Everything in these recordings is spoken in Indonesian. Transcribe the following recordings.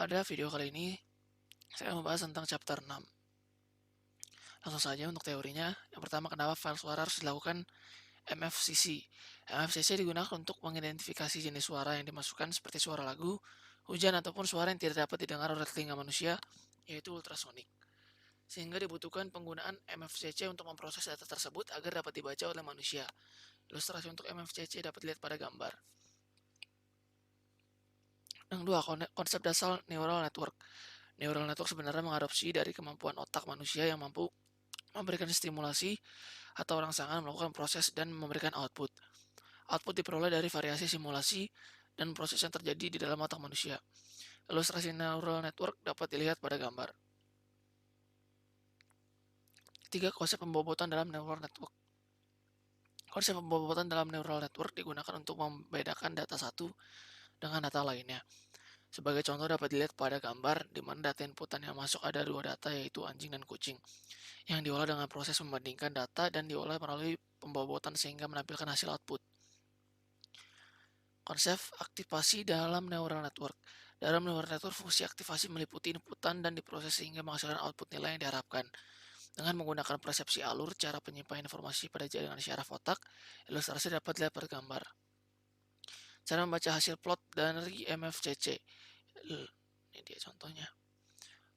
Pada video kali ini, saya membahas tentang chapter 6. Langsung saja untuk teorinya. Yang pertama, kenapa file suara harus dilakukan MFCC. MFCC digunakan untuk mengidentifikasi jenis suara yang dimasukkan seperti suara lagu, hujan, ataupun suara yang tidak dapat didengar oleh telinga manusia, yaitu ultrasonik. Sehingga dibutuhkan penggunaan MFCC untuk memproses data tersebut agar dapat dibaca oleh manusia. Ilustrasi untuk MFCC dapat dilihat pada gambar. Yang kedua, konsep dasar neural network. Neural network sebenarnya mengadopsi dari kemampuan otak manusia yang mampu memberikan stimulasi atau rangsangan, melakukan proses, dan memberikan output. Output diperoleh dari variasi simulasi dan proses yang terjadi di dalam otak manusia. Ilustrasi neural network dapat dilihat pada gambar. Ketiga, konsep pembobotan dalam neural network. Konsep pembobotan dalam neural network digunakan untuk membedakan data satu dengan data lainnya. Sebagai contoh dapat dilihat pada gambar di mana data inputan yang masuk ada dua data, yaitu anjing dan kucing, yang diolah dengan proses membandingkan data dan diolah melalui pembobotan sehingga menampilkan hasil output. Konsep aktivasi dalam neural network. Dalam neural network, fungsi aktivasi meliputi inputan dan diproses sehingga menghasilkan output nilai yang diharapkan. Dengan menggunakan persepsi alur, cara penyimpanan informasi pada jaringan syaraf otak, ilustrasi dapat dilihat pada gambar. Cara membaca hasil plot dari MFCC. Ini dia contohnya.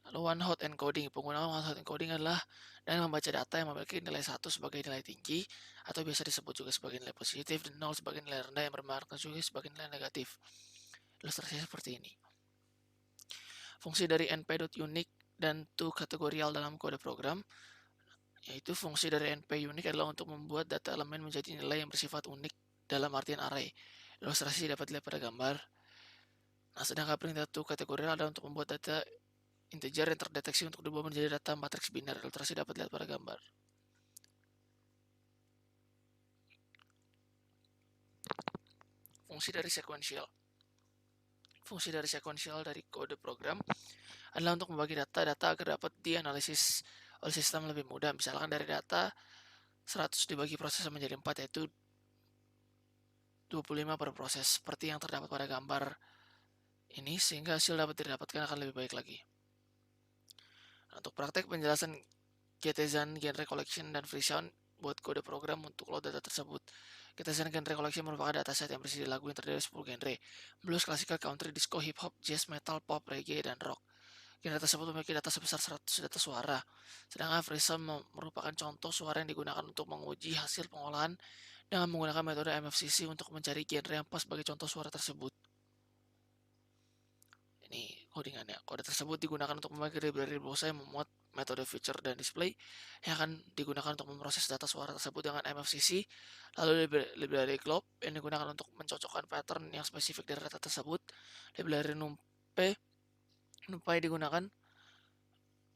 Lalu one hot encoding. Penggunaan one hot encoding adalah dengan membaca data yang memiliki nilai 1 sebagai nilai tinggi atau biasa disebut juga sebagai nilai positif dan 0 sebagai nilai rendah yang bermakna juga sebagai nilai negatif. Ilustrasinya seperti ini. Fungsi dari np.unique dan toCategorial dalam kode program, yaitu fungsi dari np.unique adalah untuk membuat data elemen menjadi nilai yang bersifat unik dalam artian array. Ilustrasi dapat dilihat pada gambar. Nah, sedangkan perintah toCategorial adalah untuk membuat data integer yang terdeteksi untuk diubah menjadi data matriks biner. Ilustrasi dapat dilihat pada gambar. Fungsi dari sequential. Fungsi dari sequential dari kode program adalah untuk membagi data agar dapat dianalisis oleh sistem lebih mudah. Misalkan dari data 100 dibagi proses menjadi 4, yaitu 25 per proses, seperti yang terdapat pada gambar ini, sehingga hasil dapat didapatkan akan lebih baik lagi. Untuk praktek penjelasan Getezan genre collection dan free sound buat kode program untuk load data tersebut. Getezan genre collection merupakan dataset yang berisi lagu yang terdiri dari 10 genre: blues, classical, country, disco, hip hop, jazz, metal, pop, reggae, dan rock. Genre tersebut memiliki data sebesar 100 data suara. Sedangkan free sound merupakan contoh suara yang digunakan untuk menguji hasil pengolahan dengan menggunakan metode MFCC untuk mencari genre yang pas sebagai contoh suara tersebut. Ini codingannya. Kode tersebut digunakan untuk memakai library Bosa yang memuat metode feature dan display yang akan digunakan untuk memproses data suara tersebut dengan MFCC. Lalu library Globe yang digunakan untuk mencocokkan pattern yang spesifik dari data tersebut. Library NumPy digunakan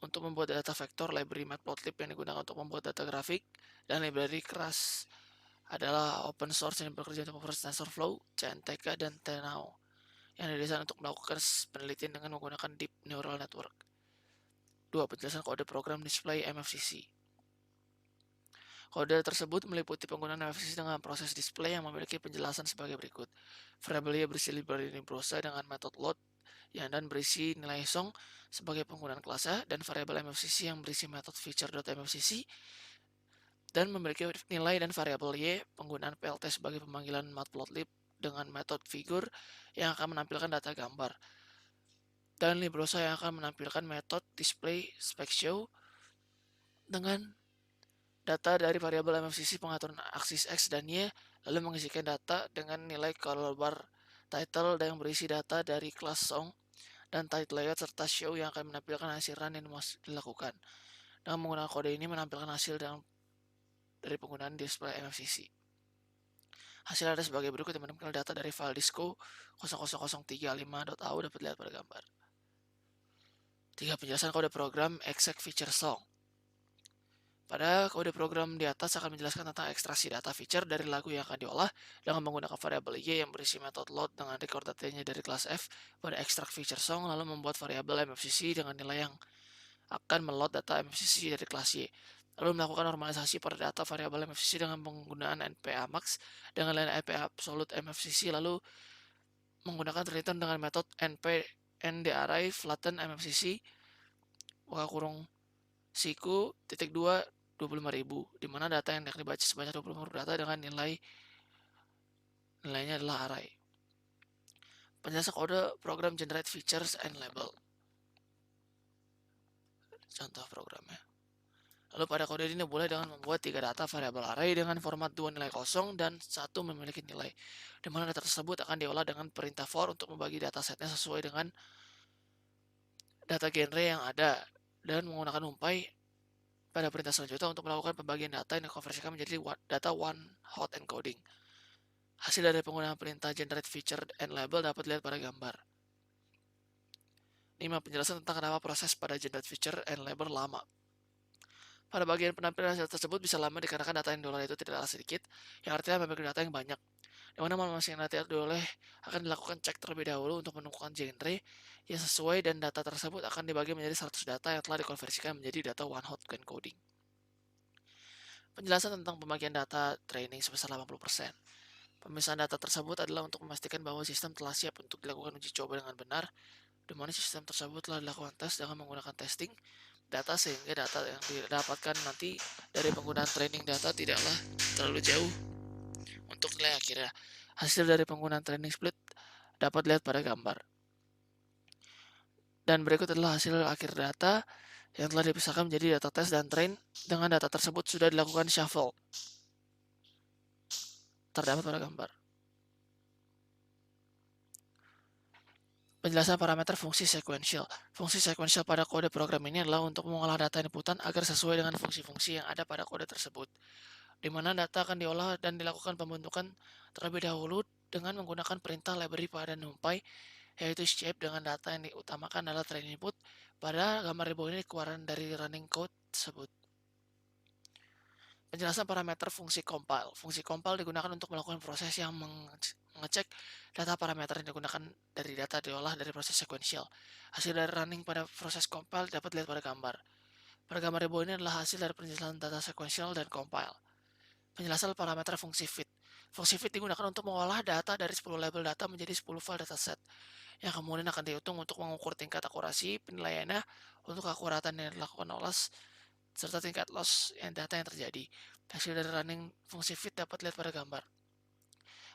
untuk membuat data vektor. Library Matplotlib yang digunakan untuk membuat data grafik. Dan library Keras adalah open source yang bekerja untuk memproses TensorFlow, CNTK, dan Tenao yang didesain untuk melakukan penelitian dengan menggunakan Deep Neural Network. 2. Penjelasan kode program display MFCC. Kode tersebut meliputi penggunaan MFCC dengan proses display yang memiliki penjelasan sebagai berikut. Variabelnya berisi library Nibrosa dengan metode load yang dan berisi nilai song sebagai penggunaan kelasnya, dan variabel MFCC yang berisi metode feature.mfcc dan memiliki nilai, dan variabel y penggunaan PLT sebagai pemanggilan matplotlib dengan metode figure yang akan menampilkan data gambar, dan Librosa yang akan menampilkan metode display spec-show dengan data dari variabel MFCC pengaturan aksis X dan Y, lalu mengisikan data dengan nilai color bar title yang berisi data dari kelas song dan title layout serta show yang akan menampilkan hasil run yang dilakukan. Dengan menggunakan kode ini menampilkan hasil dari penggunaan display MFCC. Hasil ada sebagai berikut yang menampilkan data dari file disco 00035.au dapat dilihat pada gambar. 3. Penjelasan kode program exec feature song. Pada kode program di atas akan menjelaskan tentang ekstraksi data feature dari lagu yang akan diolah dengan menggunakan variabel y yang berisi metode load dengan record datanya dari kelas f pada extract feature song, lalu membuat variabel MFCC dengan nilai yang akan meload data MFCC dari kelas y. Lalu melakukan normalisasi pada data variabel MFCC dengan penggunaan NPA max dengan nilai NPA absolute MFCC, lalu menggunakan return dengan metode NP and the array flatten mmcc buka kurung siku titik 2 25.000, di mana data yang akan dibaca sebanyak 25.000 data dengan nilainya adalah array. Penjelasan kode program generate features and label. Contoh programnya. Lalu pada kode ini boleh dengan membuat 3 data variabel array dengan format 2 nilai kosong dan 1 memiliki nilai, di mana data tersebut akan diolah dengan perintah for untuk membagi datasetnya sesuai dengan data genre yang ada dan menggunakan numpy pada perintah selanjutnya untuk melakukan pembagian data yang dikonversikan menjadi data one hot encoding. Hasil dari penggunaan perintah generate feature and label dapat dilihat pada gambar. 5. Penjelasan tentang kenapa proses pada generate feature and label lama. Pada bagian penampilan hasil tersebut bisa lama dikarenakan data yang diolah itu tidaklah sedikit, yang artinya memiliki data yang banyak, di mana masing-masing data yang diolah akan dilakukan cek terlebih dahulu untuk menemukan genre yang sesuai dan data tersebut akan dibagi menjadi 100 data yang telah dikonversikan menjadi data one hot encoding. Penjelasan tentang pembagian data training sebesar 80%. Pemisahan data tersebut adalah untuk memastikan bahwa sistem telah siap untuk dilakukan uji coba dengan benar, di mana sistem tersebut telah dilakukan tes dengan menggunakan testing data sehingga data yang didapatkan nanti dari penggunaan training data tidaklah terlalu jauh untuk nilai akhirnya. Hasil dari penggunaan training split dapat dilihat pada gambar. Dan berikut adalah hasil akhir data yang telah dipisahkan menjadi data tes dan train dengan data tersebut sudah dilakukan shuffle. Terdapat pada gambar. Penjelasan parameter fungsi sequential. Fungsi sequential pada kode program ini adalah untuk mengolah data inputan agar sesuai dengan fungsi-fungsi yang ada pada kode tersebut, di mana data akan diolah dan dilakukan pembentukan terlebih dahulu dengan menggunakan perintah library pada NumPy, yaitu shape dengan data yang diutamakan adalah train input. Pada gambar di bawah ini keluaran dari running code tersebut. Penjelasan parameter fungsi compile. Fungsi compile digunakan untuk melakukan proses yang mengecek data parameter yang digunakan dari data diolah dari proses sequential. Hasil dari running pada proses compile dapat dilihat pada gambar. Pada gambar di bawah ini adalah hasil dari penjelasan data sequential dan compile. Penjelasan parameter fungsi fit. Fungsi fit digunakan untuk mengolah data dari 10 label data menjadi 10 file dataset, yang kemudian akan dihitung untuk mengukur tingkat akurasi penilaiannya untuk akuratan yang dilakukan olah serta tingkat loss yang data yang terjadi. Hasil dari running fungsi fit dapat dilihat pada gambar.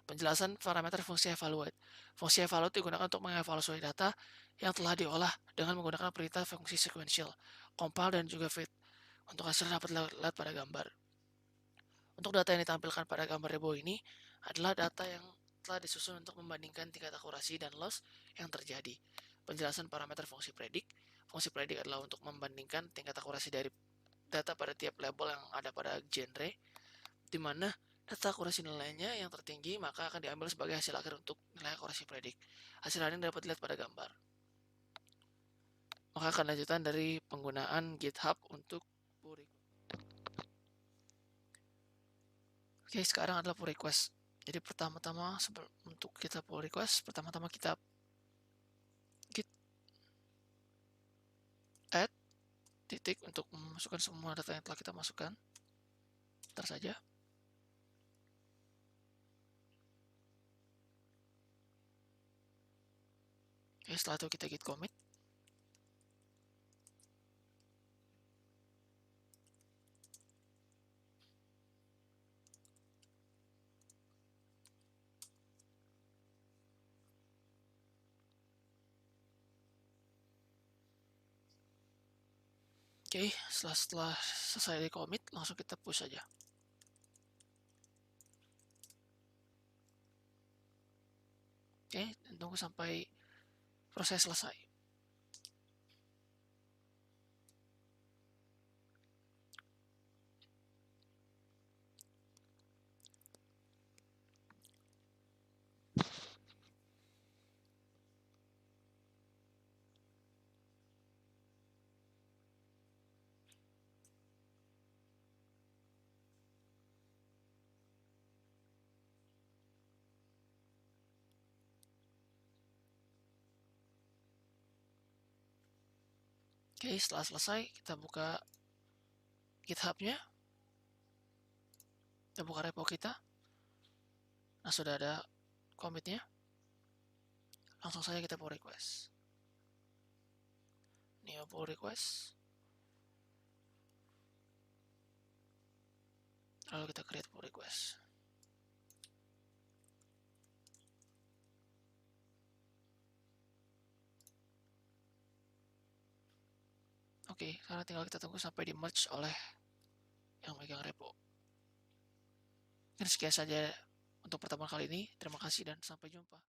Penjelasan parameter fungsi evaluate. Fungsi evaluate digunakan untuk mengevaluasi data yang telah diolah dengan menggunakan perintah fungsi sequential, compile, dan juga fit. Untuk hasil dapat dilihat pada gambar. Untuk data yang ditampilkan pada gambar di bawah ini adalah data yang telah disusun untuk membandingkan tingkat akurasi dan loss yang terjadi. Penjelasan parameter fungsi predict. Fungsi predict adalah untuk membandingkan tingkat akurasi dari data pada tiap label yang ada pada genre, di mana data akurasi nilainya yang tertinggi maka akan diambil sebagai hasil akhir untuk nilai akurasi predik. Hasil ini dapat dilihat pada gambar. Maka kelanjutan dari penggunaan GitHub untuk pull request. Oke, sekarang adalah pull request. Jadi pertama-tama untuk kita pull request, pertama-tama kita git add titik untuk memasukkan semua data yang telah kita masukkan. Ntar saja. Oke, setelah itu kita git commit. Oke, setelah selesai di commit, langsung kita push aja. Oke, tunggu sampai proses selesai. Oke, setelah selesai, kita buka GitHub-nya. Kita buka repo kita. Nah, sudah ada commit-nya. Langsung saja kita pull request. new pull request. Lalu kita create pull request. Oke, sekarang tinggal kita tunggu sampai di merge oleh yang megang repo. Dan sekian saja untuk pertemuan kali ini. Terima kasih dan sampai jumpa.